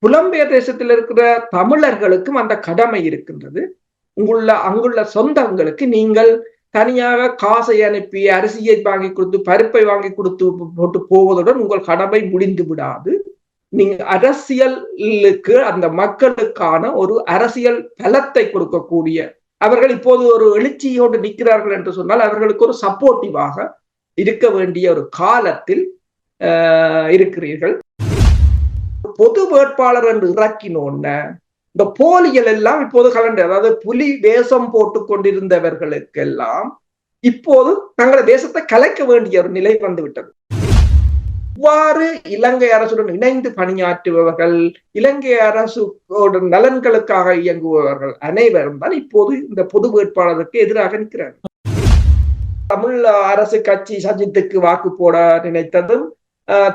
புலம்பெயர் தேசத்தில் இருக்கிற தமிழர்களுக்கும் அந்த கடமை இருக்கின்றது. அங்குள்ள சொந்தங்களுக்கு நீங்கள் தனியாக காசை அனுப்பி அரிசியை வாங்கி கொடுத்து பருப்பை வாங்கி கொடுத்து போட்டு போவதுடன் உங்கள் கடமை முடிந்து விடாது. நீங்க அரசியலுக்கு அந்த மக்களுக்கான ஒரு அரசியல் பலத்தை கொடுக்கக்கூடிய அவர்கள் இப்போது ஒரு எழுச்சியோடு நிற்கிறார்கள் என்று சொன்னால் அவர்களுக்கு ஒரு சப்போர்ட்டிவாக இருக்க வேண்டிய ஒரு காலத்தில் இருக்கிறீர்கள். பொது வேட்பாளர் என்று இறக்கினோன்ன இந்த போலிகள் எல்லாம் இப்போது கலந்து, அதாவது புலி வேஷம் போட்டுக் கொண்டிருந்தவர்களுக்கெல்லாம் இப்போது தங்கள் தேசத்தை கலைக்க வேண்டிய ஒரு நிலை வந்துவிட்டது. இவ்வாறு இலங்கை அரசுடன் இணைந்து பணியாற்றுபவர்கள், இலங்கை அரசோட நலன்களுக்காக இயங்குபவர்கள் அனைவரும் தான் இப்போது இந்த பொது வேட்பாளருக்கு எதிராக நிற்கிறார்கள். தமிழ் அரசு கட்சி சஜித்துக்கு வாக்கு போட நினைத்ததும்,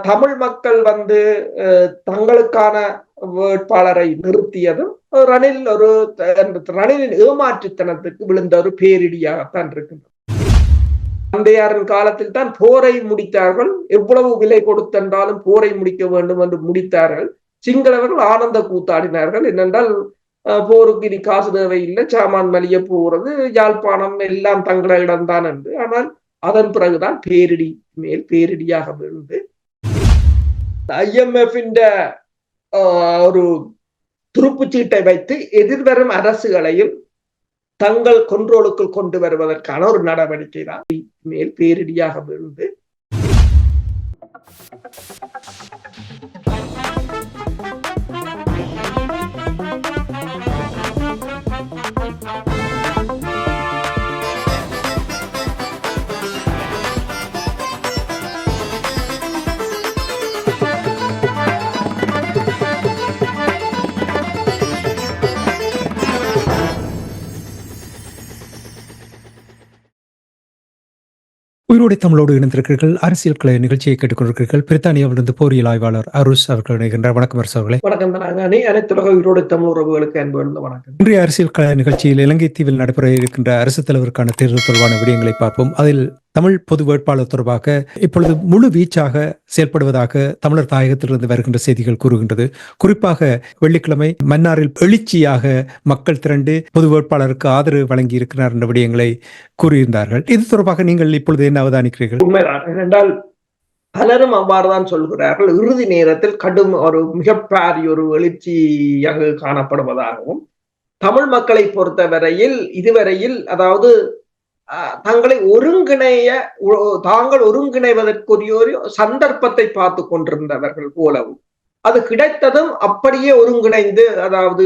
தமிழ் மக்கள் தங்களுக்கான வேட்பாளரை நிறுத்தியதும் ரணிலின் ஏமாற்றுத்தனத்துக்கு விழுந்த ஒரு பேரிடியாகத்தான் இருக்கின்றது. தந்தையாரின் காலத்தில் தான் போரை முடித்தார்கள். எவ்வளவு விலை கொடுத்தென்றாலும் போரை முடிக்க வேண்டும் என்று முடித்தார்கள். சிங்களவர்கள் ஆனந்த கூத்தாடினார்கள். என்னென்றால் போருக்கு இனி காசு தேவையில்லை, சாமான் மலிய போகிறது, யாழ்ப்பாணம் எல்லாம் தங்களிடம்தான் என்று. ஆனால் அதன் பிறகுதான் பேரிடி மேல் பேரிடியாக விழுந்து IMF ஒரு துருப்புச்சீட்டை வைத்து எதிர்வரும் அரசுகளையும் தங்கள் கொண்ட்ரோலுக்குள் கொண்டு வருவதற்கான ஒரு நடவடிக்கை தான் மேல் பேரிடியாக விழுந்து. உயிரோடை தமிழோடு இணைந்திருக்கிறீர்கள். அரசியல் கலை நிகழ்ச்சியை கேட்டுக்கொண்டிருக்கிறீர்கள். பிரித்தானியாவிலிருந்து போரியல் ஆய்வாளர் அருஷ் அவர்கள் இணைகின்றார். வணக்கம் அரசு அவர்களே. வணக்கம். அனைத்துலக உயிரோடை தமிழ் உறவுகளுக்கு அன்பு வணக்கம். இன்றைய அரசியல் கலை நிகழ்ச்சியில் இலங்கை தீவில் நடைபெற இருக்கின்ற அரசு தலைவருக்கான தேர்தல் தொடர்பான விடயங்களை பார்ப்போம். அதில் தமிழ் பொது வேட்பாளர் தொடர்பாக இப்பொழுது முழு வீச்சாக செயல்படுவதாக தமிழர் தாயகத்திலிருந்து வருகின்ற செய்திகள் கூறுகின்றது. குறிப்பாக வெள்ளிக்கிழமை மன்னாரில் எழுச்சியாக மக்கள் திரண்டு பொது வேட்பாளருக்கு ஆதரவு வழங்கி இருக்கிறார் என்ற விடயங்களை கூறியிருந்தார்கள். இது தொடர்பாக நீங்கள் இப்பொழுது என்ன அவதானிக்கிறீர்கள்? உண்மைதான். ஏனென்றால் பலரும் அவ்வாறுதான் சொல்கிறார்கள். இறுதி நேரத்தில் கடும் ஒரு மிகப்பெரிய ஒரு எழுச்சியாக காணப்படுவதாகவும், தமிழ் மக்களை பொறுத்தவரையில் இதுவரையில் அதாவது தாங்கள் ஒருங்கிணைவதற்குரிய ஒரு சந்தர்ப்பத்தை பார்த்து கொண்டிருந்தவர்கள் போலவும், அது கிடைத்ததும் அப்படியே ஒருங்கிணைந்து அதாவது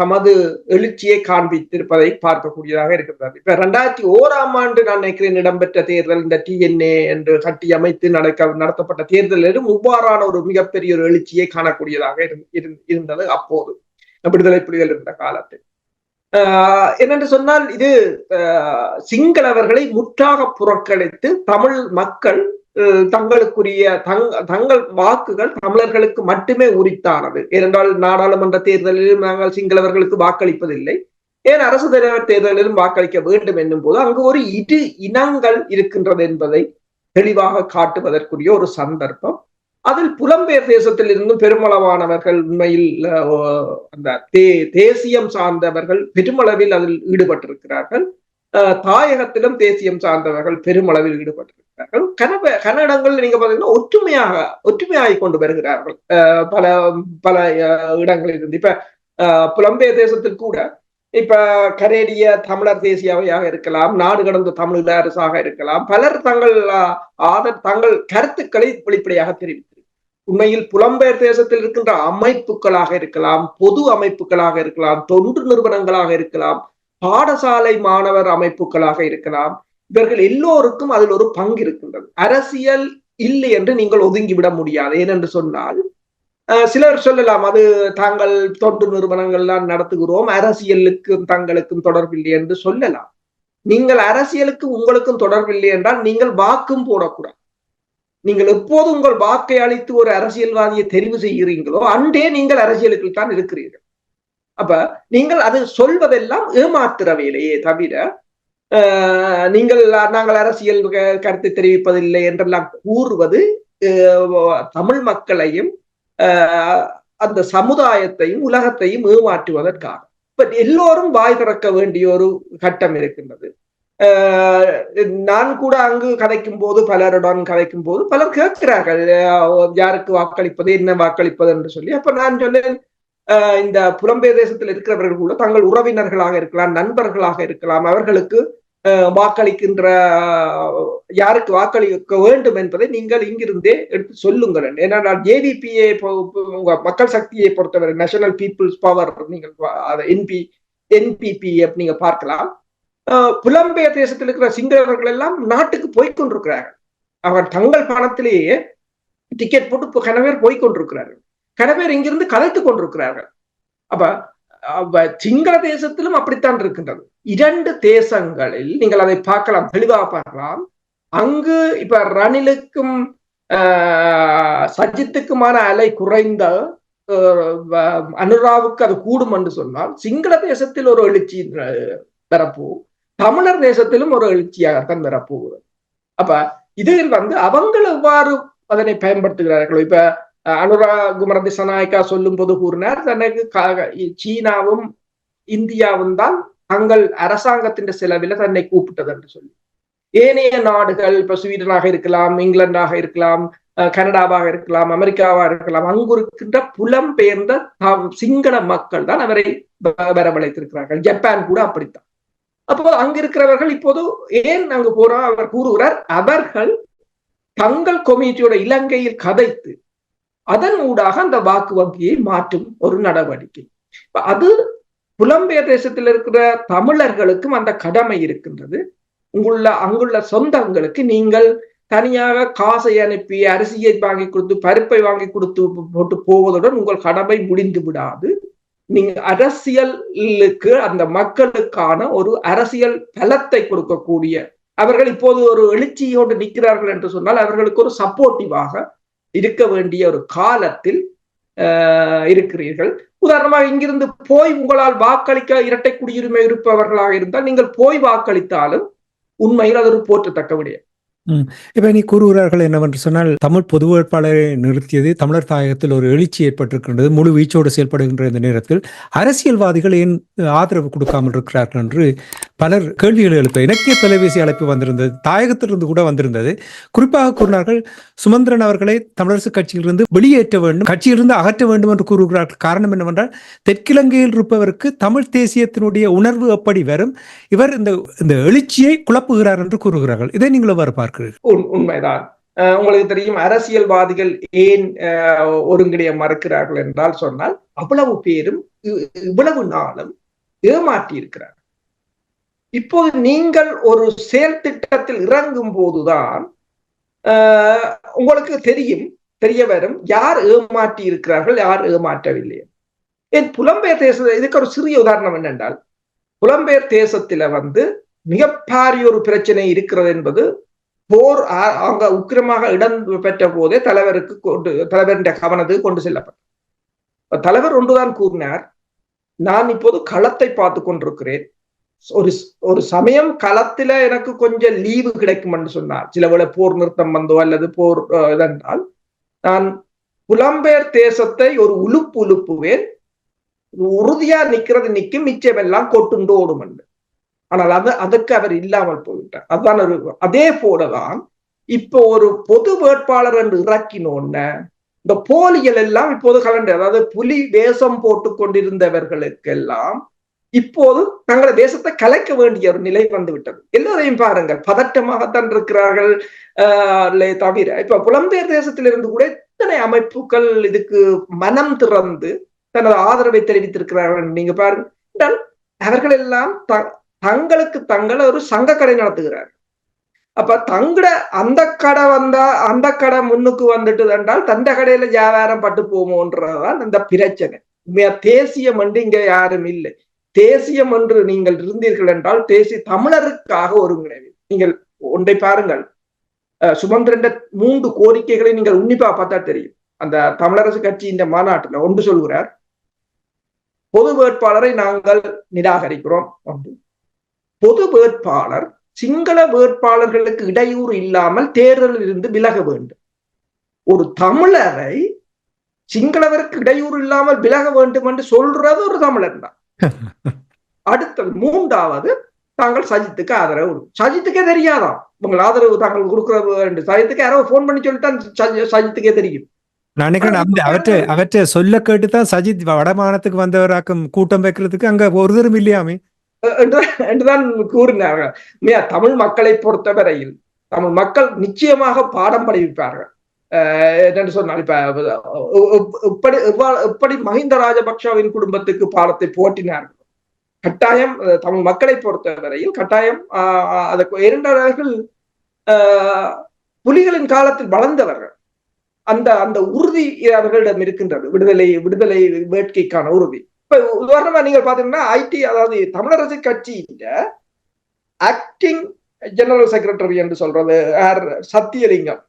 தமது எழுச்சியை காண்பித்திருப்பதை பார்க்கக்கூடியதாக இருக்கிறது. இப்ப 2001 நான் நினைக்கிறேன் இடம்பெற்ற தேர்தல், இந்த TNA என்று கட்டி அமைத்து நடத்தப்பட்ட தேர்தலிலும் இவ்வாறான ஒரு மிகப்பெரிய ஒரு எழுச்சியை காணக்கூடியதாக இருந்தது அப்போது விடுதலை புலிகள் இருந்த காலத்தில். என்னென்று சொன்னால் இது சிங்களவர்களை முற்றாக புறக்கணித்து தமிழ் மக்கள் தங்களுக்குரிய தங்கள் வாக்குகள் தமிழர்களுக்கு மட்டுமே உரித்தானது. ஏனென்றால் நாடாளுமன்ற தேர்தலிலும் நாங்கள் சிங்களவர்களுக்கு வாக்களிப்பதில்லை, ஏன் அரசு தலைவர் தேர்தலிலும் வாக்களிக்க வேண்டும் என்னும் போது அங்கு ஒரு இரு இனங்கள் இருக்கின்றது என்பதை தெளிவாக காட்டுவதற்குரிய ஒரு சந்தர்ப்பம். அதில் புலம்பெயர் தேசத்தில் இருந்தும் பெருமளவானவர்கள் உண்மையில் அந்த தேசியம் சார்ந்தவர்கள் பெருமளவில் அதில் ஈடுபட்டிருக்கிறார்கள். தாயகத்திலும் தேசியம் சார்ந்தவர்கள் பெருமளவில் ஈடுபட்டிருக்கிறார்கள். கன இடங்களில் நீங்க பாத்தீங்கன்னா ஒற்றுமையாகி கொண்டு வருகிறார்கள் பல பல இடங்களில் இருந்து. இப்ப புலம்பெயர் தேசத்தில் கூட இப்ப கனேடிய தமிழர் தேசிய அவையாக இருக்கலாம், நாடு கடந்த தமிழ் அரசாக இருக்கலாம், பலர் தங்கள் கருத்துக்களை வெளிப்படையாக தெரிவித்து உண்மையில் புலம்பெயர் தேசத்தில் இருக்கின்ற அமைப்புகளாக இருக்கலாம், பொது அமைப்புகளாக இருக்கலாம், தொண்டு நிறுவனங்களாக இருக்கலாம், பாடசாலை மாணவர் அமைப்புகளாக இருக்கலாம், இவர்கள் எல்லோருக்கும் அதில் ஒரு பங்கு இருக்கின்றது. அரசியல் இல்லை என்று நீங்கள் ஒதுங்கிவிட முடியாது. ஏனென்று சொன்னால் சிலர் சொல்லலாம், அது தாங்கள் தொண்டு நிறுவனங்கள்லாம் நடத்துகிறோம், அரசியலுக்கும் தங்களுக்கும் தொடர்பில்லை என்று சொல்லலாம். நீங்கள் அரசியலுக்கு உங்களுக்கும் தொடர்பில்லை என்றால் நீங்கள் வாக்கும் போடக்கூடாது. நீங்கள் எப்போது உங்கள் வாக்கை அளித்து ஒரு அரசியல்வாதியை தெரிவு செய்கிறீங்களோ அன்றே நீங்கள் அரசியலுக்கு தான் இருக்கிறீர்கள். அப்ப நீங்கள் அது சொல்வதெல்லாம் ஏமாத்துற வேலையே தவிர நாங்கள் அரசியல் கருத்தை தெரிவிப்பதில்லை என்றெல்லாம் கூறுவது தமிழ் மக்களையும் அந்த சமுதாயத்தையும் உலகத்தையும் ஏமாற்றுவதற்காக. பட் எல்லோரும் வாய் திறக்க வேண்டிய ஒரு கட்டம் இருக்கின்றது. நான் கூட அங்கு கதைக்கும் போது, பலருடன் கதைக்கும் போது பலர் கேட்கிறார்கள் யாருக்கு வாக்களிப்பது, என்ன வாக்களிப்பது என்று சொல்லி. அப்ப நான் சொன்னேன், இந்த புலம்பெயர் தேசத்தில் இருக்கிறவர்கள் கூட தங்கள் உறவினர்களாக இருக்கலாம், நண்பர்களாக இருக்கலாம், அவர்களுக்கு வாக்களிக்கின்ற யாருக்கு வாக்களிக்க வேண்டும் என்பதை நீங்கள் இங்கிருந்தே எடுத்து சொல்லுங்கள். ஏன்னா ஜேவிபியை மக்கள் சக்தியை பொறுத்தவரை நேஷனல் பீப்புள்ஸ் பவர் நீங்கள் என்பிபி நீங்க பார்க்கலாம். புலம்பெயர் தேசத்தில் இருக்கிற சிங்களவர்கள் எல்லாம் நாட்டுக்கு போய்கொண்டிருக்கிறார்கள். அவர் தங்கள் பணத்திலேயே டிக்கெட் போட்டு கனவேர் போய்கொண்டிருக்கிறார்கள். கனவேர் இங்கிருந்து கலைத்துக் கொண்டிருக்கிறார்கள். அப்ப சிங்கள தேசத்திலும் அப்படித்தான் இருக்கின்றது. 2 தேசங்களில் நீங்கள் அதை பார்க்கலாம், தெளிவாக பார்க்கலாம். அங்கு இப்ப ரணிலுக்கும் சஜித்துக்குமான அலை குறைந்த அனுராவுக்கு அது கூடும் என்று சொன்னால், சிங்கள தேசத்தில் ஒரு எழுச்சி வரப்போகும், தமிழர் தேசத்திலும் ஒரு எழுச்சியாகத்தான் வரப்போகிறது. அப்ப இதில் அவங்கள் எவ்வாறு அதனை பயன்படுத்துகிறார்கள்? இப்ப அனுரா குமார திசாநாயக்கா சொல்லும் போது கூறினார், தனக்கு சீனாவும் இந்தியாவும் தான் தங்கள் அரசாங்கத்தின் செலவில் தன்னை கூப்பிட்டது என்று சொல்லி. ஏனைய நாடுகள் இப்ப ஸ்வீடனாக இருக்கலாம், இங்கிலாண்டாக இருக்கலாம், கனடாவாக இருக்கலாம், அமெரிக்காவாக இருக்கலாம், அங்கு இருக்கின்ற புலம்பெயர்ந்த சிங்கள மக்கள் தான் அவரை வரவழைத்திருக்கிறார்கள். ஜப்பான் கூட அப்படித்தான். அப்போ அங்க இருக்கிறவர்கள் இப்போது ஏன் அங்கு போறோம் அவர் கூறுகிறார், அவர்கள் தங்கள் கம்யூனிட்டியோட இலங்கையில் கதைத்து அதன் ஊடாக அந்த வாக்கு வங்கியை மாற்றும் ஒரு நடவடிக்கை. அது புலம்பெயர் தேசத்தில் இருக்கிற தமிழர்களுக்கும் அந்த கடமை இருக்கின்றது. அங்குள்ள சொந்தங்களுக்கு நீங்கள் தனியாக காசை அனுப்பி அரிசியை வாங்கி கொடுத்து பருப்பை வாங்கி கொடுத்து போட்டு போவதுடன் உங்கள் கடமை முடிந்து விடாது. நீங்க அரசியலுக்கு அந்த மக்களுக்கான ஒரு அரசியல் பலத்தை கொடுக்கக்கூடிய அவர்கள் இப்போது ஒரு எழுச்சியோடு நிற்கிறார்கள் என்று சொன்னால் அவர்களுக்கு ஒரு சப்போர்ட்டிவாக இருக்க வேண்டிய ஒரு காலத்தில் இருக்கிறீர்கள். உதாரணமாக இங்கிருந்து போய் உங்களால் வாக்களிக்க இரட்டை குடியுரிமை இருப்பவர்களாக இருந்தால் நீங்கள் போய் வாக்களித்தாலும் உண்மையில் அது ஒரு போற்றத்தக்க விடயம். இப்ப நீ கூறுகிறார்கள் என்னவென்று சொன்னால், தமிழ் பொது வேட்பாளரை நிறுத்தியது தமிழர் தாயகத்தில் ஒரு எழுச்சி ஏற்பட்டிருக்கின்றது, முழு வீச்சோடு செயல்படுகின்ற இந்த நேரத்தில் அரசியல்வாதிகள் ஏன் ஆதரவு கொடுக்காமல் இருக்கிறார்கள் என்று பலர் கேள்விகள் எழுப்ப இலக்கிய தொலைபேசி அழைப்பு வந்திருந்தது, தாயகத்திலிருந்து கூட வந்திருந்தது. குறிப்பாக கூறினார்கள், சுமந்திரன் அவர்களை தமிழரசு கட்சியிலிருந்து வெளியேற்ற வேண்டும், கட்சியிலிருந்து அகற்ற வேண்டும் என்று கூறுகிறார்கள். காரணம் என்னவென்றால், தெற்கிலங்கையில் இருப்பவருக்கு தமிழ் தேசியத்தினுடைய உணர்வு எப்படி வரும், இவர் இந்த எழுச்சியை குழப்புகிறார் என்று கூறுகிறார்கள். இதை நீங்கள் எவ்வாறு பார்க்கிறீர்கள்? உண்மைதான். உங்களுக்கு தெரியும், அரசியல்வாதிகள் ஏன் ஒருங்கிணைய மறுக்கிறார்கள் என்றால் சொன்னால், அவ்வளவு பேரும் இவ்வளவு நாளும் ஏமாற்றி இருக்கிறார். இப்போது நீங்கள் ஒரு செயல் திட்டத்தில் இறங்கும் போதுதான் உங்களுக்கு தெரிய வரும் யார் ஏமாற்றி இருக்கிறார்கள், யார் ஏமாற்றவில்லை. என் புலம்பெயர் தேச இதுக்கு ஒரு சிறிய உதாரணம் என்னென்றால், புலம்பெயர் தேசத்துல மிக பாரிய ஒரு பிரச்சனை இருக்கிறது என்பது போர் அங்க உக்கிரமாக இடம் பெற்ற போதே தலைவரின் கவனத்துக்கு கொண்டு செல்லப்பட்ட தலைவர் ஒன்றுதான் கூறினார், நான் இப்போது களத்தை பார்த்து கொண்டிருக்கிறேன், ஒரு சமயம் களத்துல எனக்கு கொஞ்சம் லீவு கிடைக்கும் என்று சொன்னார். சில வேளை போர் நிறுத்தம் வந்தோ அல்லது போர் இதென்றால் நான் புலம்பெயர் தேசத்தை ஒரு உழுப்புவேன், உறுதியா நிக்கிறது நிற்கும், மிச்சமெல்லாம் கொட்டுண்டு ஓடும் என்று. ஆனால் அதுக்கு அவர் இல்லாமல் போய்விட்டார். அதுதான் அதே போலதான் இப்போ ஒரு பொது வேட்பாளர் என்று இறக்கினோன்னு இந்த போலியல் எல்லாம் இப்போது கலந்து, அதாவது புலி வேஷம் போட்டு கொண்டிருந்தவர்களுக்கெல்லாம் இப்போது தங்களை தேசத்தை கலைக்க வேண்டிய ஒரு நிலை வந்து விட்டது. எல்லாரையும் பாருங்கள், பதட்டமாகத்தான் இருக்கிறார்கள். தவிர இப்ப புலம்பெயர் தேசத்திலிருந்து கூட எத்தனை அமைப்புகள் இதுக்கு மனம் திறந்து தனது ஆதரவை தெரிவித்திருக்கிறார்கள். நீங்க பாருங்க, அவர்கள் எல்லாம் தங்களுக்கு தங்களை ஒரு சங்க கடை நடத்துகிறார்கள். அப்ப தங்கட அந்த கடை அந்த கடை முன்னுக்கு வந்துட்டு என்றால் தந்த கடையில வியாபாரம் பட்டு போமோன்றதுதான் இந்த பிரச்சனை. தேசியம் என்று இங்க யாரும் இல்லை. தேசியம் என்று நீங்கள் இருந்தீர்கள் என்றால் தேசிய தமிழருக்காக ஒருங்கிணைவு. நீங்கள் ஒன்றை பாருங்கள், சுமந்திரன் 3 கோரிக்கைகளை நீங்கள் உன்னிப்பா பார்த்தா தெரியும். அந்த தமிழரசு கட்சி இந்த மாநாட்டில் ஒன்று சொல்கிறார், பொது வேட்பாளரை நாங்கள் நிராகரிக்கிறோம். பொது வேட்பாளர் சிங்கள வேட்பாளர்களுக்கு இடையூறு இல்லாமல் தேர்தலில் இருந்து விலக வேண்டும். ஒரு தமிழரை சிங்களவருக்கு இடையூறு இல்லாமல் விலக வேண்டும் என்று சொல்றது ஒரு தமிழன் தான். அடுத்தது மூன்றாவது, தாங்கள் சஜித்துக்கு ஆதரவு. சஜித்துக்கே தெரியாதான் உங்கள் ஆதரவு தாங்கள் கொடுக்கிற சஜித்துக்கு யாரோ போன் பண்ணி சொல்லிட்டு சஜித்துக்கே தெரியும். நான் நினைக்கிறேன் அவற்றை சொல்ல கேட்டுதான் சஜித் வடமானத்துக்கு வந்தவராக்கும் கூட்டம் வைக்கிறதுக்கு அங்க ஒருத்தரும் இல்லையாமே என்றுதான் கூறினார்கள். தமிழ் மக்களை பொறுத்தவரையில் தமிழ் மக்கள் நிச்சயமாக பாடம் படிப்பார்கள். என்னென்று சொன்னால் எப்படி மஹிந்த ராஜபக்ஷவின் குடும்பத்துக்கு பாடத்தை போட்டினார்கள், கட்டாயம் தமிழ் மக்களை பொறுத்தவரையில் கட்டாயம் இரண்டவர்கள் புலிகளின் காலத்தில் வளர்ந்தவர்கள். அந்த உறுதி அவர்களிடம் இருக்கின்றது, விடுதலை வேட்கைக்கான உறுதி. இப்ப உதாரணமா நீங்கள் பாத்தீங்கன்னா அதாவது தமிழரசு கட்சியில ஆக்டிங் ஜெனரல் செக்ரட்டரி என்று சொல்றது சத்தியலிங்கம்,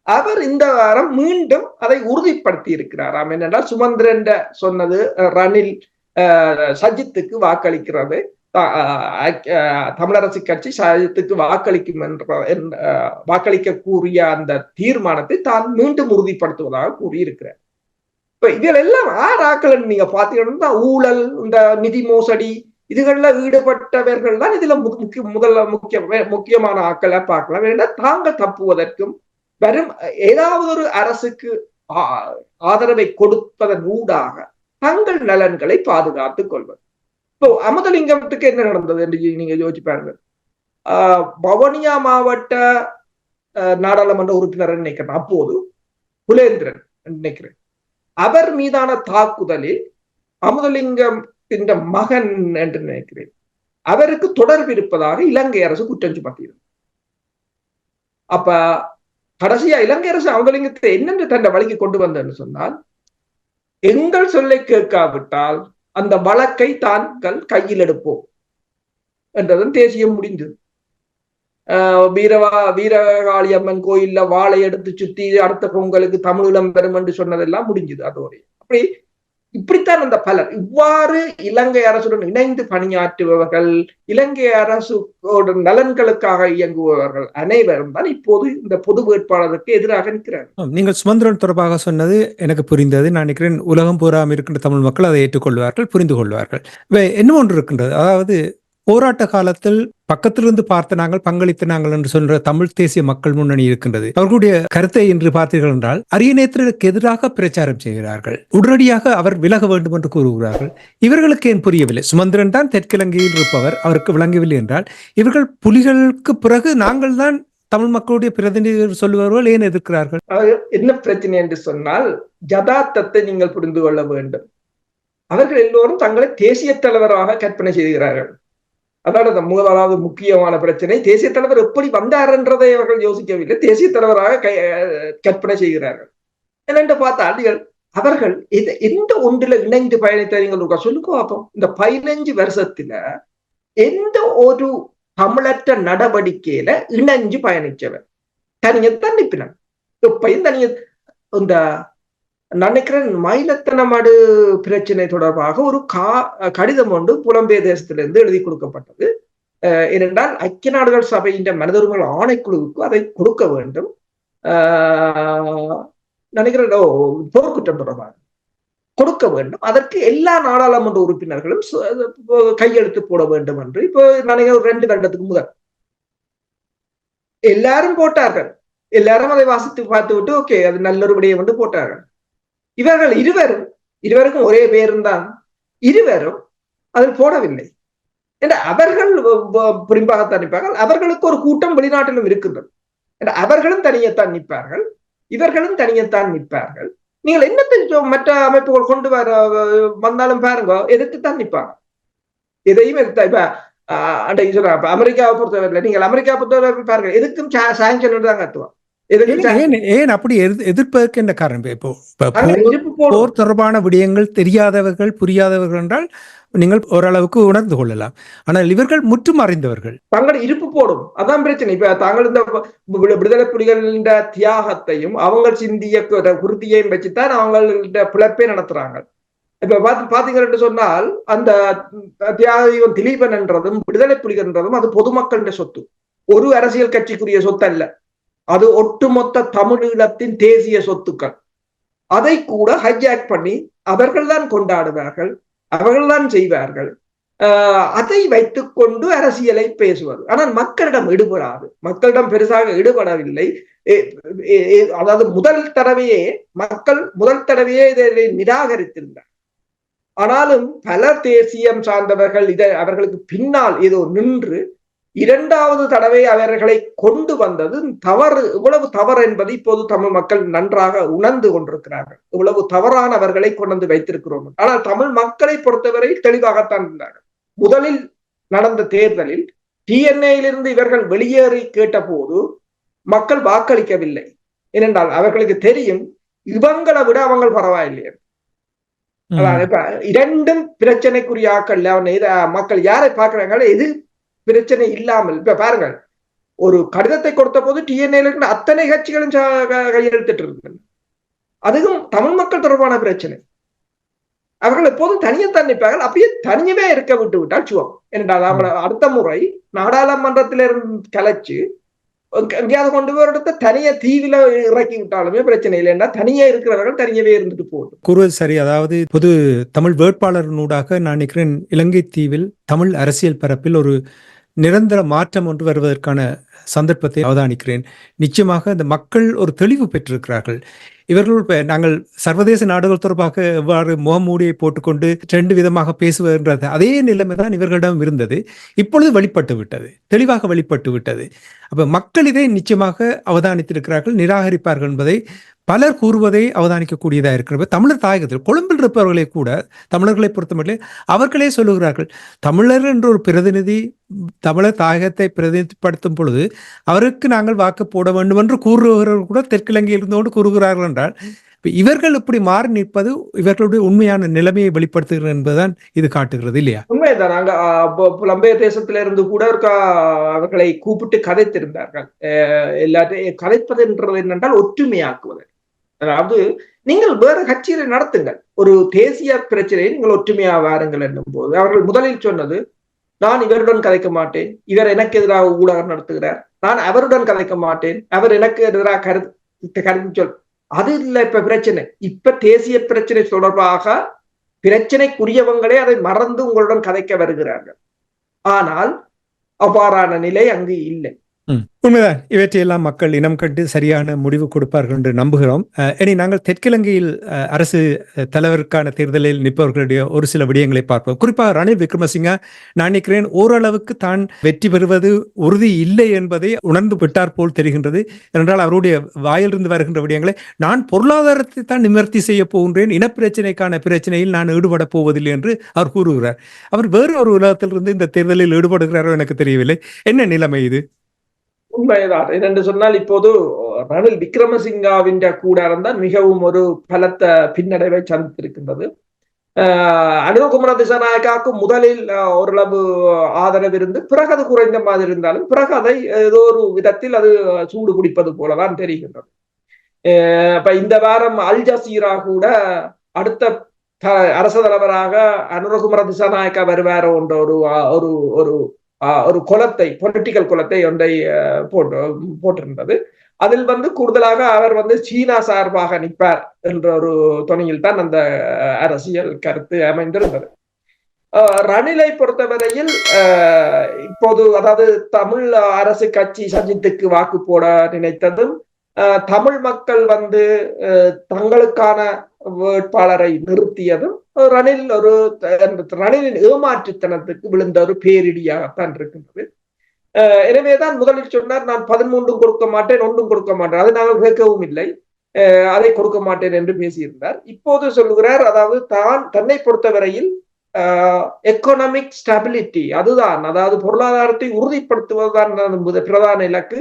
அவர் இந்த வாரம் மீண்டும் அதை உறுதிப்படுத்தி இருக்கிறாராம். என்னென்றால் சுமந்திரன் சொன்னது ரணில் சஜித்துக்கு வாக்களிக்கிறது, தமிழரசு கட்சி சஜித்துக்கு வாக்களிக்கும் என்ற வாக்களிக்க கூறிய அந்த தீர்மானத்தை தான் மீண்டும் உறுதிப்படுத்துவதாக கூறியிருக்கிறார். இப்ப இதில் எல்லாம் ஆக்கள் நீங்க பாத்தீங்கன்னா ஊழல், இந்த நிதி மோசடி இதுகள்ல ஈடுபட்டவர்கள் தான் இதுல முக்கியமான ஆக்களை பார்க்கலாம். வேண்டாம் தாங்கள் தப்புவதற்கும் வெறும் ஏதாவது ஒரு அரசுக்கு ஆதரவை கொடுப்பதன் ஊடாக தங்கள் நலன்களை பாதுகாத்துக் கொள்வது. இப்போ அமுதலிங்கத்துக்கு என்ன நடந்தது என்று நீங்க யோசிச்சு பாருங்க. வவுனியா மாவட்ட நாடாளுமன்ற உறுப்பினர் நினைக்கிறேன், அப்போது புலேந்திரன் நினைக்கிறேன், அவர் மீதான தாக்குதலில் அமுதலிங்கம் என்ற மகன் என்று நினைக்கிறேன் அவருக்கு தொடர்பு இருப்பதாக இலங்கை அரசு குற்றம் சுமத்தியது. அப்ப கடைசியா இலங்கை அரசு அமுதலிங்கத்தை என்னென்று தன்னை வழிக்கு கொண்டு வந்தன்னு சொன்னால், எங்கள் சொல்லை கேட்காவிட்டால் அந்த வழக்கை தாங்கள் கையில் எடுப்போம் என்றதும் தேசியம் முடிந்தது. வீரகாளி அம்மன் கோயில்ல வாழை எடுத்து சுத்தி அடுத்த பொங்கலுக்கு தமிழீழம் பெறும் என்று சொன்னதெல்லாம் முடிஞ்சது அதோட. இப்படித்தான் அந்த பலர் இவ்வாறு இலங்கை அரசுடன் இணைந்து பணியாற்றுபவர்கள், இலங்கை அரசோட நலன்களுக்காக இயங்குபவர்கள் அனைவரும் தான் இப்போது இந்த பொது வேட்பாளருக்கு எதிராக நிற்கிறார்கள். நீங்கள் சுமந்திரன் தொடர்பாக சொன்னது எனக்கு புரிந்தது. நான் நினைக்கிறேன் உலகம் பூராம் இருக்கின்ற தமிழ் மக்கள் அதை ஏற்றுக்கொள்வார்கள், புரிந்து கொள்வார்கள். என்ன ஒன்று இருக்கின்றது, அதாவது போராட்ட காலத்தில் பக்கத்திலிருந்து பார்த்து நாங்கள் பங்களித்து நாங்கள் என்று சொல்ற தமிழ் தேசிய மக்கள் முன்னணி இருக்கின்றது. அவர்களுடைய கருத்தை இன்று பார்த்தீர்கள் என்றால் அரியநேத்திரருக்கு எதிராக பிரச்சாரம் செய்கிறார்கள், உடனடியாக அவர் விலக வேண்டும் என்று கூறுகிறார்கள். இவர்களுக்கு ஏன் புரியவில்லை? சுமந்திரன் தான் தெற்கிலங்கையில் இருப்பவர், அவருக்கு விளங்கவில்லை என்றால் இவர்கள் புலிகளுக்கு பிறகு நாங்கள் தான் தமிழ் மக்களுடைய பிரதிநிதிகள் சொல்லுவார்கள், ஏன் எதிர்க்கிறார்கள்? என்ன பிரச்சனை என்று சொன்னால் யதார்த்தத்தை நீங்கள் புரிந்து கொள்ள வேண்டும். அவர்கள் எல்லோரும் தங்களை தேசிய தலைவராக கற்பனை செய்கிறார்கள். அதாவது முதலாவது முக்கியமான பிரச்சனை, தேசிய தலைவர் எப்படி வந்தார் என்றதை அவர்கள் யோசிக்கவில்லை, தேசிய தலைவராக கற்பனை செய்கிறார்கள். என்னென்று பார்த்தால் அவர்கள் எந்த ஒன்றில் இணைந்து பயணித்தீங்க சொல்லுங்க பார்ப்போம். இந்த 15 வருஷத்துல எந்த ஒரு தமிழற்ற நடவடிக்கையில இணைஞ்சு பயணிச்சவர் தனியத்தான் நிற்பினான். எப்பயும் தனிய இந்த நினைக்கிறேன் மயிலத்தனமடு பிரச்சனை தொடர்பாக ஒரு கடிதம் ஒன்று புலம்பெயர் தேசத்திலிருந்து எழுதி கொடுக்கப்பட்டது. ஏனென்றால் ஐக்கிய நாடுகள் சபையின் மனித ஆணைக்குழுவுக்கு அதை கொடுக்க வேண்டும். நினைக்கிறேன் போர்க்குற்றம் தொடர்பாக கொடுக்க வேண்டும். அதற்கு எல்லா நாடாளுமன்ற உறுப்பினர்களும் கையெழுத்து போட வேண்டும் என்று இப்போ நினைக்கிறேன் 2 கண்டத்துக்கு முதல் எல்லாரும் போட்டார்கள். எல்லாரும் அதை வாசித்து பார்த்து விட்டு ஓகே அது நல்லொரு விடயம் என்று போட்டார்கள். இவர்கள் இருவருக்கும் ஒரே பேரும் தான், இருவரும் அதில் போடவில்லை. அவர்கள் புரிம்பாகத்தான் நிற்பார்கள். அவர்களுக்கு ஒரு கூட்டம் வெளிநாட்டிலும் இருக்கின்றது. அவர்களும் தனியத்தான் நிற்பார்கள், இவர்களும் தனியத்தான் நிற்பார்கள். நீங்கள் என்னத்தை மற்ற அமைப்புகள் கொண்டு வந்தாலும் பாருங்க, எதிர்த்துத்தான் நிற்பாங்க. எதையும் எதிர்த்தா இப்ப அமெரிக்காவை பொறுத்தவரை நீங்கள் அமெரிக்காவை பொறுத்தவரை பாருங்க, எதுக்கும் சாங்ஷன் தான் கத்துவான். ஏன் அப்படி எதிர்ப்பதற்கு என்ன காரணம்? இப்போ போர் தொடர்பான விடயங்கள் தெரியாதவர்கள் புரியாதவர்கள் என்றால் நீங்கள் ஓரளவுக்கு உணர்ந்து கொள்ளலாம். ஆனால் இவர்கள் முற்றும் அறிந்தவர்கள், தங்கள் இருப்பு போடும். அதான் பிரச்சனை. இப்ப தாங்கள் இந்த விடுதலை புலிகளின் தியாகத்தையும் அவங்க சிந்திய குருதியையும் வச்சுதான் அவங்கள பிழைப்பை நடத்துறாங்க. இப்ப பாத்தீங்கன்னு சொன்னால் அந்த தியாகம் திலீபன் என்றதும் விடுதலை புலிகள் என்றதும் அது பொதுமக்களின் சொத்து, ஒரு அரசியல் கட்சிக்குரிய சொத்து அல்ல. அது ஒட்டுமொத்த தமிழீழத்தின் தேசிய சொத்துக்கள். அதை கூட ஹைஜாக் பண்ணி அவர்கள்தான் கொண்டாடுவார்கள், அவர்கள்தான் செய்வார்கள். அதை வைத்துக் கொண்டு அரசியலை பேசுவது. ஆனால் மக்களிடம் ஈடுபடாது, மக்களிடம் பெருசாக ஈடுபடவில்லை. அதாவது முதல் தடவையே இதை நிராகரித்திருந்தார். ஆனாலும் பல தேசியம் சார்ந்தவர்கள் அவர்களுக்கு பின்னால் ஏதோ நின்று இரண்டாவது தடவை அவர்களை கொண்டு வந்தது தவறு. இவ்வளவு தவறு என்பது இப்போது தமிழ் மக்கள் நன்றாக உணர்ந்து கொண்டிருக்கிறார்கள். இவ்வளவு தவறானவர்களை கொண்டு வந்து வைத்திருக்கிறோம். ஆனால் தமிழ் மக்களை பொறுத்தவரை தெளிவாகத்தான் இருந்தார்கள். முதலில் நடந்த தேர்தலில் டிஎன்ஏயிலிருந்து இவர்கள் வெளியேறி கேட்ட போது மக்கள் வாக்களிக்கவில்லை. ஏனென்றால் அவர்களுக்கு தெரியும் இவங்களை விட அவங்க பரவாயில்லை. இரண்டும் பிரச்சனைக்குரிய ஆக்கள். மக்கள் யாரை பார்க்கிறாங்க, எது பிரச்சனை இல்லாமல். இப்ப பாருங்கள், ஒரு கடிதத்தை கொடுத்த போது டிஎன்ஏ அத்தனை கட்சிகளும் கையெழுத்திட்டு இருந்தது. அதுவும் தமிழ் மக்கள் தொடர்பான பிரச்சனை. அவர்கள் எப்போதும் தனியத்தான் நிற்பார்கள். அப்பயே தனியவே இருக்க விட்டு விட்டால் சுவம் என்றால் அவங்களை அடுத்த முறை நாடாளுமன்றத்திலிருந்து கலைச்சு எங்கேயாவது கொண்டு போய் எடுத்த தனிய தீவில இறக்கி விட்டாலுமே பிரச்சனை இல்லை. என்றால் தனியே இருக்கிறவர்கள் தனியவே இருந்துட்டு போகுது. கூறுவது சரி. அதாவது பொது தமிழ் வேட்பாளரினூடாக நான் நினைக்கிறேன் இலங்கை தீவில் தமிழ் அரசியல் பரப்பில் ஒரு நிரந்தர மாற்றம் ஒன்று வருவதற்கான சந்தர்ப்பத்தை அவதானிக்கிறேன். நிச்சயமாக இந்த மக்கள் ஒரு தெளிவு பெற்றிருக்கிறார்கள். இவர்கள் நாங்கள் சர்வதேச நாடுகள் தொடர்பாக எவ்வாறு முகமூடியை போட்டுக்கொண்டு ரெண்டு விதமாக பேசுவதுன்றது அதே நிலைமை தான் இவர்களிடம் இருந்தது. இப்பொழுது வெளிப்பட்டு விட்டது, தெளிவாக வெளிப்பட்டு விட்டது. அப்ப மக்கள் இதை நிச்சயமாக அவதானித்திருக்கிறார்கள், நிராகரிப்பார்கள் என்பதை பலர் கூறுவதை அவதானிக்கக்கூடியதாக இருக்கிறது. தமிழர் தாயகத்தில் கொழும்பில் இருப்பவர்களே கூட தமிழர்களை பொறுத்தமட்டில் அவர்களே சொல்லுகிறார்கள், தமிழர் என்ற ஒரு பிரதிநிதி தமிழர் தாயகத்தை பிரதிநிதிப்படுத்தும் பொழுது அவருக்கு நாங்கள் வாக்கு போட வேண்டும் என்று கூறுகிறவர்கள் கூட தெற்கிழங்கையில் இருந்தோடு கூறுகிறார்கள் என்றால் இவர்கள் இப்படி மாறி நிற்பது இவர்களுடைய உண்மையான நிலைமையை வெளிப்படுத்துகிறது என்பதுதான் இது காட்டுகிறது இல்லையா? உண்மைதான். நாங்க புலம்பெயர் தேசத்தில இருந்து கூட அவர்களை கூப்பிட்டு கதைத்திருந்தார்கள். எல்லாத்தையும் கதைப்பதுன்றது என்னென்றால் ஒற்றுமையாக்குவது. அதாவது நீங்கள் வேற கட்சியில நடத்துங்கள், ஒரு தேசிய பிரச்சனையை நீங்கள் ஒற்றுமையா வாருங்கள் என்னும் போது அவர்கள் முதலில் சொன்னது, நான் இவருடன் கதைக்க மாட்டேன், இவர் எனக்கு எதிராக ஊடகம் நடத்துகிறார், நான் அவருடன் கதைக்க மாட்டேன், அவர் எனக்கு எதிராக கருத்து சொல். அது இல்லை இப்ப பிரச்சனை. இப்ப தேசிய பிரச்சனை தொடர்பாக பிரச்சனைக்குரியவங்களே அதை மறந்து உங்களுடன் கதைக்க வருகிறார்கள். ஆனால் அவ்வாறான நிலை அங்கு இல்லை. உண்மைதான். இவற்றையெல்லாம் மக்கள் இனம் கண்டு சரியான முடிவு கொடுப்பார்கள் என்று நம்புகிறோம். இனி நாங்கள் தெற்கிலங்கையில் அரசு தலைவருக்கான தேர்தலில் நிற்பவர்களுடைய ஒரு சில விடயங்களை பார்ப்போம். குறிப்பாக ரணில் விக்ரமசிங்க நான் நினைக்கிறேன் ஓரளவுக்கு தான் வெற்றி பெறுவது உறுதி இல்லை என்பதை உணர்ந்து விட்டார் போல் தெரிகின்றது. என்றால் அவருடைய வாயிலிருந்து வருகின்ற விடயங்களை நான் பொருளாதாரத்தை தான் நிவர்த்தி செய்ய போகின்றேன், இனப்பிரச்சனைக்கான பிரச்சனையில் நான் ஈடுபட போவதில்லை என்று அவர் கூறுகிறார். அவர் வேறு ஒரு உலகத்திலிருந்து இந்த தேர்தலில் ஈடுபடுகிறாரோ எனக்கு தெரியவில்லை. என்ன நிலைமை இது? உண்மைதான். என்னென்று சொன்னால் இப்போது ரணில் விக்ரமசிங்காவின் கூடாரம் தான் மிகவும் ஒரு பலத்த பின்னடைவை சந்தித்திருக்கின்றது. அனுரகுமார திசாநாயக்காவுக்கு முதலில் ஓரளவு ஆதரவு இருந்து பிறகு அது குறைந்த மாதிரி இருந்தாலும் பிறகு அதை ஏதோ ஒரு விதத்தில் அது சூடு பிடிப்பது போலதான் தெரிகின்றது. இப்ப இந்த வாரம் அல் ஜசீரா கூட அடுத்த அரசு தலைவராக அனுரகுமார திசாநாயக்கா வருவாரோ என்ற ஒரு குலத்தை, பொலிட்டிக்கல் குலத்தை ஒன்றை போட்டிருந்தது. அதில் கூடுதலாக அவர் சீனா சார்பாக நிற்பார் என்ற ஒரு துணையில் தான் அந்த அரசியல் கருத்து அமைந்திருந்தது. ரணிலை பொறுத்தவரையில் இப்போது அதாவது தமிழ் அரசு கட்சி சஜித்துக்கு வாக்கு போட நினைத்ததும் தமிழ் மக்கள் தங்களுக்கான வேட்பாளரை நிறுத்தியதும் ரணிலின் ஏமாற்றுத்தனத்துக்கு விழுந்த ஒரு பேரிடியாகத்தான் இருக்கின்றது. எனவேதான் முதலில் சொன்னார், நான் 13 கொடுக்க மாட்டேன், 1 கொடுக்க மாட்டேன், அதை நாங்கள் கேட்கவும் இல்லை, அதை கொடுக்க மாட்டேன் என்று பேசியிருந்தார். இப்போது சொல்லுகிறார், அதாவது தன்னை பொறுத்தவரையில் எக்கனாமிக் ஸ்டெபிலிட்டி அதுதான், அதாவது பொருளாதாரத்தை உறுதிப்படுத்துவதுதான் பிரதான இலக்கு.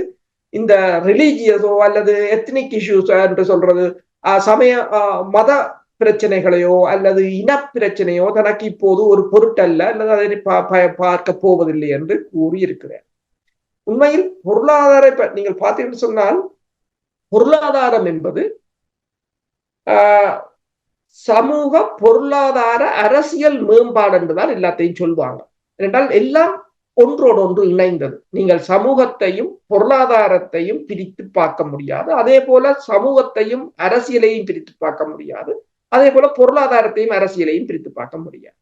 இந்த ரிலீஜியஸோ அல்லது எத்னிக் இஷ்யூஸ் என்று சொல்றது, சமய மத பிரச்சனைகளையோ அல்லது இன பிரச்சனையோ தனக்கு இப்போது ஒரு பொருட்டல்ல அல்லது அதை பார்க்க போவதில்லை என்று கூறியிருக்கிறார். உண்மையில் பொருளாதார நீங்கள் பார்த்தீங்கன்னு சொன்னால் பொருளாதாரம் என்பது சமூக பொருளாதார அரசியல் மேம்பாடு என்றுதான் எல்லாத்தையும் சொல்லுவாங்க. என்றால் எல்லாம் ஒன்றோடு ஒன்று இணைந்தது. நீங்கள் சமூகத்தையும் பொருளாதாரத்தையும் பிரித்து பார்க்க முடியாது. அதே போல சமூகத்தையும் அரசியலையும் பிரித்து பார்க்க முடியாது. அதே போல பொருளாதாரத்தையும் அரசியலையும் பிரித்து பார்க்க முடியாது.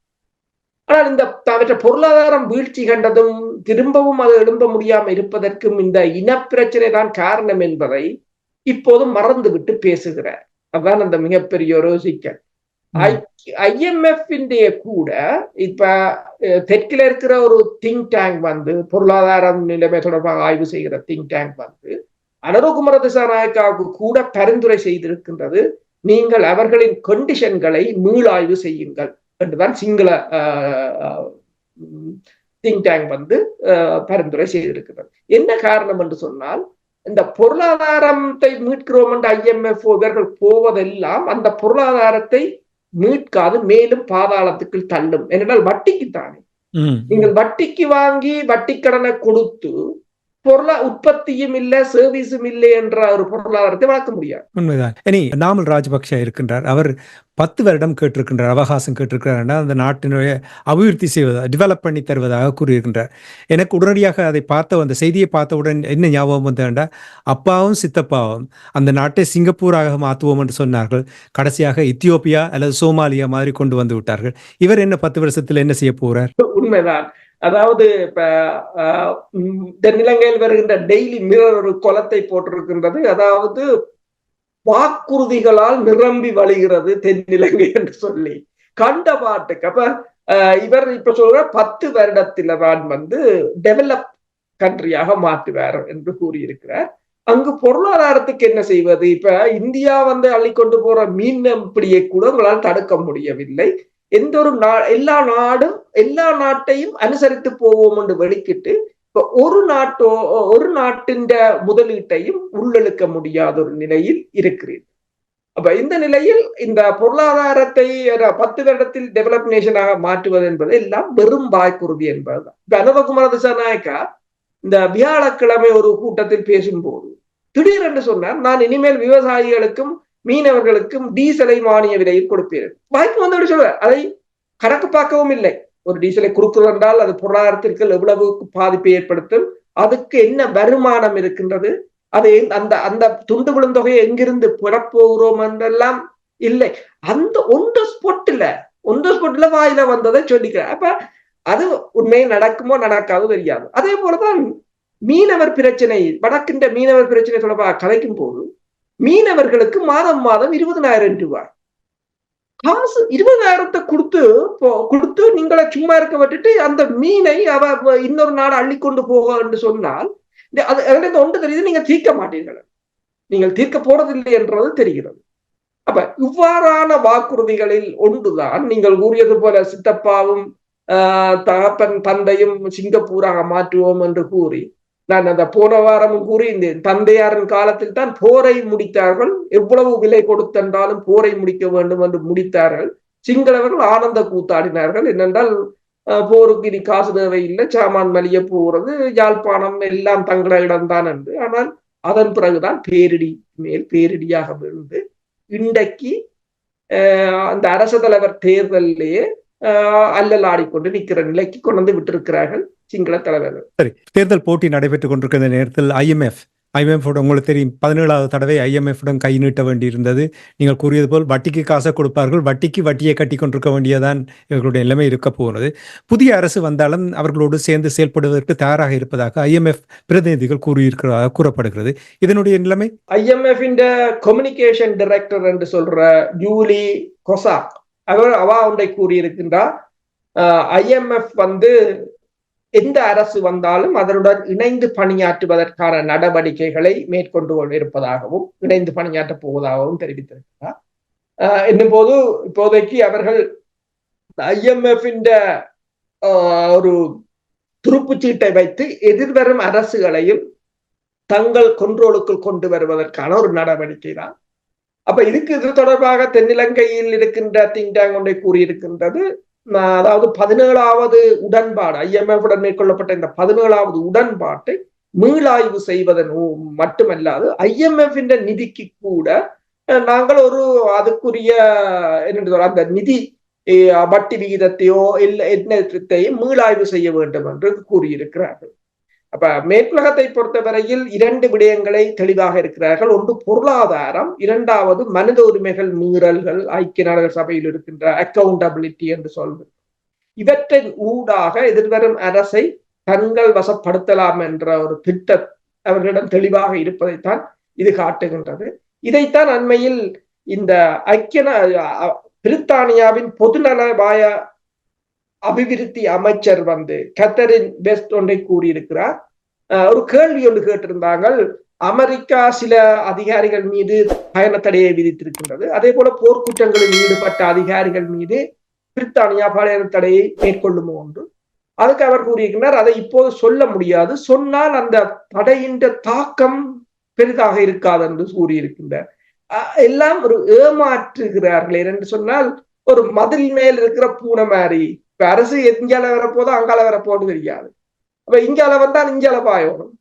ஆனால் இந்த பொருளாதாரம் வீழ்ச்சி கண்டதும் திரும்பவும் அது எழும்ப முடியாமல் இருப்பதற்கும் இந்த இனப்பிரச்சனை தான் காரணம் என்பதை இப்போதும் மறந்துவிட்டு பேசுகிறார். அதுதான் அந்த மிகப்பெரிய ஒரு சிக்கல். IMF கூட இப்ப தெற்கில் இருக்கிற ஒரு திங்க் டேங்க் வந்து பொருளாதார நிலைமை தொடர்பாக ஆய்வு செய்கிற திங்க் டேங்க் வந்து அனுரகுமார திசாநாயக்காவுக்கு கூட பரிந்துரை செய்திருக்கின்றது. நீங்கள் அவர்களின் கண்டிஷன்களை மீளாய்வு செய்யுங்கள் என்றுதான் சிங்கள திங்க் டேங்க் வந்து பரிந்துரை செய்திருக்கிறது. என்ன காரணம் என்று சொன்னால், இந்த பொருளாதாரத்தை மீட்கிறோம் என்று IMF இவர்கள் போவதெல்லாம் அந்த பொருளாதாரத்தை மீட்காது, மேலும் பாதாளத்துக்கு தள்ளும். என்றால் வட்டிக்குத்தானே. நீங்கள் வட்டிக்கு வாங்கி வட்டி கடனை கொடுத்து உற்பத்தியும் இல்ல சர்வீஸும் இல்லை என்ற ஒரு பொருளாதாரத்தை வளர்க்க முடியாது. உண்மைதான். இனி நாமல் ராஜபக்ஷ இருக்கின்றார். அவர் 10 வருடம் கேட்டிருக்கின்றார், அவகாசம் கேட்டிருக்கிறார். அந்த நாட்டினுடைய அபிவிருத்தி செய்வதாக, டெவலப் பண்ணி தருவதாக கூறியிருக்கின்றார். எனக்கு உடனடியாக அதை அந்த செய்தியை பார்த்தவுடன் என்ன ஞாபகம் வந்தேன்டா, அப்பாவும் சித்தப்பாவும் அந்த நாட்டை சிங்கப்பூராக மாற்றுவோம் என்று சொன்னார்கள். கடைசியாக எத்தியோப்பியா அல்லது சோமாலியா மாதிரி கொண்டு வந்து விட்டார்கள். இவர் என்ன 10 வருஷத்துல என்ன செய்ய போறார்? உண்மைதான். அதாவது இப்ப தென்னிலங்கையில் வருகின்ற டெய்லி மிரர் ஒரு கொலத்தை போட்டிருக்கின்றது. அதாவது வாக்குறுதிகளால் நிரம்பி வழிகிறது தென்னிலங்கை என்று சொல்லி கண்ட பாட்டுக்கு. அப்ப இவர் இப்ப சொல்ற 10 வருடத்தில வந்து டெவலப் கண்ட்ரியாக மாற்றுவார் என்று கூறியிருக்கிறார். அங்கு பொருளாதாரத்துக்கு என்ன செய்வது? இப்ப இந்தியா வந்து அள்ளிக்கொண்டு போற மீன் பிடியை கூட உங்களால் தடுக்க முடியவில்லை. எந்த ஒரு எல்லா நாட்டையும் அனுசரித்து போவோம் என்று வெளிக்கிட்டு ஒரு நாட்டின் முதலீட்டையும் உள்ளெழுக்க முடியாத ஒரு நிலையில் இருக்கிறீர்கள். அப்ப இந்த நிலையில் இந்த பொருளாதாரத்தை 10 வருடத்தில் டெவலப் நேஷனாக மாற்றுவது என்பது எல்லாம் வெறும் வாய்க்குறுதி என்பதுதான். இப்ப அனுரகுமார திசாநாயக்கா இந்த வியாழக்கிழமை ஒரு கூட்டத்தில் பேசும்போது திடீரென்று சொன்னார், நான் இனிமேல் விவசாயிகளுக்கும் மீனவர்களுக்கும் டீசலை மானிய விலையில் கொடுப்பீர்கள். வாய்ப்பு வந்து சொல்வார். அதை கணக்கு பார்க்கவும் இல்லை. ஒரு டீசலை கொடுக்கிறது என்றால் அது பொருளாதாரத்திற்கு எவ்வளவு பாதிப்பை ஏற்படுத்தும், அதுக்கு என்ன வருமானம் இருக்கின்றது, அதை அந்த துண்டு விழுந்தொகையை எங்கிருந்து பெறப்போகிறோம் என்றெல்லாம் இல்லை. அந்த ஒன்று ஸ்பொட்டில் வாயில வந்ததை சொல்லிக்கிறார். அப்ப அது உண்மையை நடக்குமோ நடக்காதோ தெரியாது. அதே போலதான் மீனவர் பிரச்சனை, வடக்கின்ற மீனவர் பிரச்சனை தொடர்பாக கலைக்கும் போது மீனவர்களுக்கு மாதம் 20,000 ரூபாய் காசு, 20,000 கொடுத்து நீங்களை சும்மா இருக்க விட்டுட்டு அந்த மீனை இன்னொரு நாடு அள்ளிக்கொண்டு போக என்று சொன்னால் அது ஒன்று தெரியுது, நீங்க தீர்க்க மாட்டீர்கள், நீங்கள் தீர்க்க போறதில்லை என்றது தெரிகிறது. அப்ப இவ்வாறான வாக்குறுதிகளில் ஒன்றுதான் நீங்கள் கூறியது போல சித்தப்பாவும் தகப்பன் தந்தையும் சிங்கப்பூராக மாற்றுவோம் என்று கூறி, நான் அந்த போன வாரமும் கூறியிருந்தேன், தந்தையாரின் காலத்தில் தான் போரை முடித்தார்கள். எவ்வளவு விலை கொடுத்தென்றாலும் போரை முடிக்க வேண்டும் என்று முடித்தார்கள். சிங்களவர்கள் ஆனந்த கூத்தாடினார்கள். என்னென்றால் போருக்கு இனி காசு தேவையில்லை, சாமான் மலிய போகிறது, யாழ்ப்பாணம் எல்லாம் தங்களிடம்தான் என்று. ஆனால் அதன் பிறகுதான் பேரிடி மேல் பேரிடியாக விழுந்து இன்றைக்கு அந்த அரசு தலைவர் தேர்தலிலேயே அல்லல் ஆடிக்கொண்டு நிற்கிற நிலைக்கு கொண்டு வந்து விட்டிருக்கிறார்கள் சிங்கள தலைவர்கள். சரி, தேர்தல் போட்டி நடைபெற்றுக் கொண்டிருக்கிற நேரத்தில் IMF உங்களுக்கு தெரியும், 17வது தடவை IMF கை நீட்ட வேண்டியிருந்தது. நீங்கள் கூறியது போல் வட்டிக்கு காசை கொடுப்பார்கள், வட்டியை கட்டி கொண்டிருக்க வேண்டியதான் இவர்களுடைய நிலைமை இருக்க போகிறது. புதிய அரசு வந்தாலும் அவர்களோடு சேர்ந்து செயல்படுவதற்கு தயாராக இருப்பதாக IMF பிரதிநிதிகள் கூறியிருக்கிறதாக கூறப்படுகிறது. இதனுடைய நிலைமை? IMF கம்யூனிகேஷன் டைரக்டர் என்று சொல்ற ஜூலி கொசாக் அவா ஒன்றை கூறியிருக்கின்றார். IMF வந்து எந்த அரசு வந்தாலும் அதனுடன் இணைந்து பணியாற்றுவதற்கான நடவடிக்கைகளை மேற்கொண்டு இருப்பதாகவும் இணைந்து பணியாற்றப் போவதாகவும் தெரிவித்திருக்கிறார். என்னும் போது இப்போதைக்கு அவர்கள் IMF ஒரு துருப்புச்சீட்டை வைத்து எதிர்வரும் அரசுகளையும் தங்கள் கொண்ட்ரோலுக்குள் கொண்டு வருவதற்கான ஒரு நடவடிக்கை தான். அப்ப இது தொடர்பாக தென்னிலங்கையில் இருக்கின்ற திங்க் டேங்க் ஒன்றை கூறியிருக்கின்றது. அதாவது 17வது உடன்பாடு, IMF உடன் மேற்கொள்ளப்பட்ட இந்த 17வது உடன்பாட்டை மீளாய்வு செய்வதன் மட்டுமல்லாது IMF நிதிக்கு கூட நாங்கள் ஒரு அதுக்குரிய அந்த நிதி வட்டி விகிதத்தையோ என்னத்தையும் மீளாய்வு செய்ய வேண்டும் என்று கூறியிருக்கிறார்கள். அப்ப மேற்குலகத்தை பொறுத்தவரையில் 2 விடயங்களை தெளிவாக இருக்கிறார்கள். ஒன்று பொருளாதாரம், இரண்டாவது மனித உரிமைகள் மீறல்கள், ஐக்கிய நாடுகள் சபையில் இருக்கின்ற அக்கவுண்டபிலிட்டி என்று சொல்வது. இவற்றின் ஊடாக எதிர்வரும் அரசை தங்கள் வசப்படுத்தலாம் என்ற ஒரு திட்டம் அவர்களிடம் தெளிவாக இருப்பதைத்தான் இது காட்டுகின்றது. இதைத்தான் அண்மையில் இந்த பிரித்தானியாவின் பொதுநலவாய அபிவிருத்தி அமைச்சர் கேத்தரின் வெஸ்ட் ஒன்றை கூறியிருக்கிறார். ஒரு கேள்வி ஒன்று கேட்டிருந்தாங்க. அமெரிக்கா சில அதிகாரிகள் மீது பயண தடையை விதித்திருக்கின்றது, அதே போல போர்க்குற்றங்களில் ஈடுபட்ட அதிகாரிகள் மீது பிரித்தானியா பயண தடையை மேற்கொள்ளுமோ என்று. அதுக்கு அவர் கூறியிருக்கிறார், அதை இப்போது சொல்ல முடியாது, சொன்னால் அந்த தடையின் தாக்கம் பெரிதாக இருக்காது என்று கூறியிருக்கின்றார். எல்லாம் ஒரு ஏமாற்றுகிறார்கள். என்று சொன்னால் ஒரு மதில் மேல் இருக்கிற பூனை மாதிரி. இப்ப அரசு எங்கால வரப்போதோ அங்கால வரப்போன்னு தெரியாது. அப்ப இங்கால வந்தா இங்கால பாயணும்,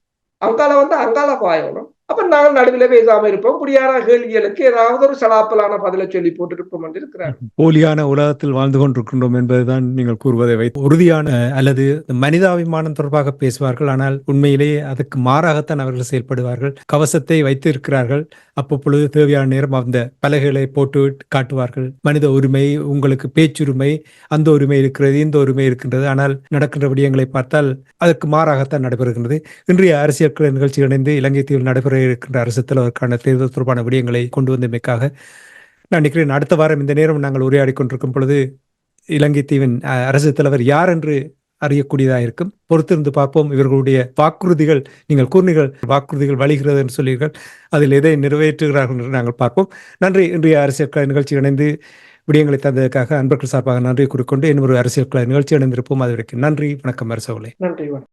அங்கால வந்தா அங்கால பாயணும். அப்ப நாங்கள் நடுவில் பேசாம இருப்போம். இப்படியான கேள்விகளுக்கு ஏதாவது ஒரு சலாப்பலான பதிலை சொல்லி போட்டிருப்போம் என்று இருக்கிறார். போலியான உலகத்தில் வாழ்ந்து கொண்டிருக்கின்றோம் என்பதுதான் நீங்கள் கூறுவதை வைத்து உறுதியான அல்லது மனிதாபிமானம் தொடர்பாக பேசுவார்கள், ஆனால் உண்மையிலேயே அதுக்கு மாறாகத்தான் அவர்கள் செயல்படுவார்கள். கவசத்தை வைத்து இருக்கிறார்கள், அப்பொழுது தேவையான நேரம் அந்த பலகைகளை போட்டு காட்டுவார்கள். மனித உரிமை, உங்களுக்கு பேச்சுரிமை, அந்த உரிமை இருக்கிறது, இந்த உரிமை இருக்கின்றது. ஆனால் நடக்கின்ற விடயங்களை பார்த்தால் அதற்கு மாறாகத்தான் நடைபெறுகின்றது. இன்றைய அரசியல் நிகழ்ச்சி இணைந்து இலங்கை தீவில் நடைபெற இருக்கின்ற அரசு தலைவருக்கான தேர்தல் தொடர்பான விடயங்களை கொண்டு வந்தமைக்காக நான் நினைக்கிறேன். அடுத்த வாரம் இந்த நேரம் நாங்கள் உரையாடி கொண்டிருக்கும் பொழுது இலங்கை தீவின் அரசு தலைவர் யார் என்று அறியக்கூடியதாக இருக்கும். பொறுத்திருந்து பார்ப்போம். இவர்களுடைய வாக்குறுதிகள், நீங்கள் கூறினீர்கள் வாக்குறுதிகள் வழிகிறது என்று சொல்லீர்கள், அதில் எதை நிறைவேற்றுகிறார்கள் என்று நாங்கள் பார்ப்போம். நன்றி. இன்றைய அரசியல் நிகழ்ச்சி இணைந்து விடயங்களை தந்ததற்காக அன்பர்கள் சார்பாக நன்றி கூறிக்கொண்டு இன்னொரு அரசியல் நிகழ்ச்சி இணைந்திருப்போம். அது வரைக்கும் நன்றி, வணக்கம். அரசோலை. நன்றி, வணக்கம்.